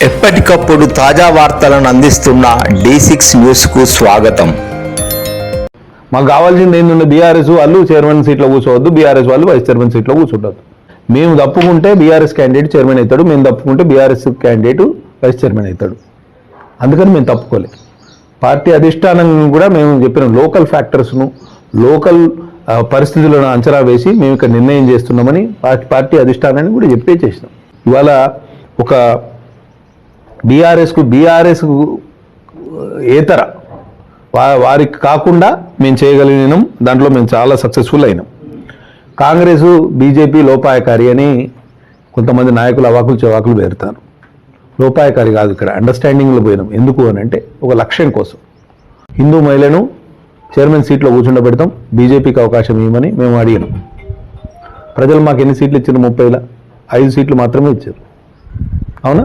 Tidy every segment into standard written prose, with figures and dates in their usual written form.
ఎప్పటికప్పుడు తాజా వార్తలను అందిస్తున్న D6 న్యూస్కు స్వాగతం. మాకు కావాల్సింది ఏంటంటే బీఆర్ఎస్ వాళ్ళు చైర్మన్ సీట్లో కూర్చోవద్దు, బీఆర్ఎస్ వాళ్ళు వైస్ చైర్మన్ సీట్లో కూర్చుంటారు. మేము తప్పుకుంటే బీఆర్ఎస్ క్యాండిడేట్ చైర్మన్ అవుతాడు, మేము తప్పుకుంటే బీఆర్ఎస్ క్యాండిడేట్ వైస్ చైర్మన్ అవుతాడు. అందుకని మేము తప్పుకోలేదు. పార్టీ అధిష్టానం కూడా మేము చెప్పిన లోకల్ ఫ్యాక్టర్స్ను, లోకల్ పరిస్థితులను అంచనా వేసి మేము ఇక్కడ నిర్ణయం చేస్తున్నామని పార్టీ అధిష్టానాన్ని కూడా చెప్పే చేసినాం. ఇవాళ ఒక బీఆర్ఎస్ ఏతర వారికి కాకుండా మేము చేయగలిగినాం. దాంట్లో మేము చాలా సక్సెస్ఫుల్ అయినాం. కాంగ్రెసు బీజేపీ లోపాయకారి అని కొంతమంది నాయకులు అవాకులు చెవాకులు పేరుతారు. లోపాయకారి కాదు, ఇక్కడ అండర్స్టాండింగ్లో పోయినాం. ఎందుకు అని అంటే ఒక లక్ష్యం కోసం. హిందూ మహిళను చైర్మన్ సీట్లో కూర్చుండబెడతాం, బీజేపీకి అవకాశం ఇవ్వమని మేము అడిగినాం. ప్రజలు మాకు ఎన్ని సీట్లు ఇచ్చారు? 30ల 5 సీట్లు మాత్రమే ఇచ్చారు. అవునా?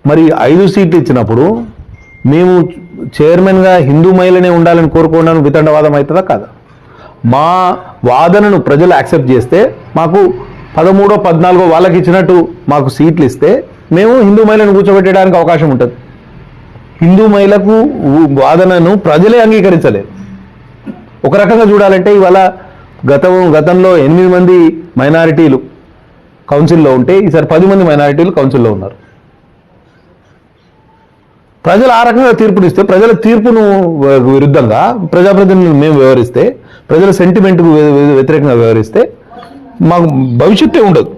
మరి 5 సీట్లు ఇచ్చినప్పుడు మేము చైర్మన్గా హిందూ మహిళనే ఉండాలని కోరుకోవడానికి వితండవాదం అవుతుందా కాదా? మా వాదనను ప్రజలు యాక్సెప్ట్ చేస్తే మాకు 13, 14 వాళ్ళకి ఇచ్చినట్టు మాకు సీట్లు ఇస్తే మేము హిందూ మహిళను కూర్చోబెట్టడానికి అవకాశం ఉంటుంది. హిందూ మహిళకు వాదనను ప్రజలే అంగీకరించలేదు. ఒక రకంగా చూడాలంటే ఇవాళ గతంలో 8 మంది మైనారిటీలు కౌన్సిల్లో ఉంటే ఈసారి 10 మంది మైనారిటీలు కౌన్సిల్లో ఉన్నారు. ప్రజలు ఆ రకంగా తీర్పునిస్తే, ప్రజల తీర్పును విరుద్ధంగా ప్రజాప్రతినిధులు మేము వ్యవహరిస్తే, ప్రజల సెంటిమెంట్కు వ్యతిరేకంగా వ్యవహరిస్తే మాకు భవిష్యత్తే ఉండదు.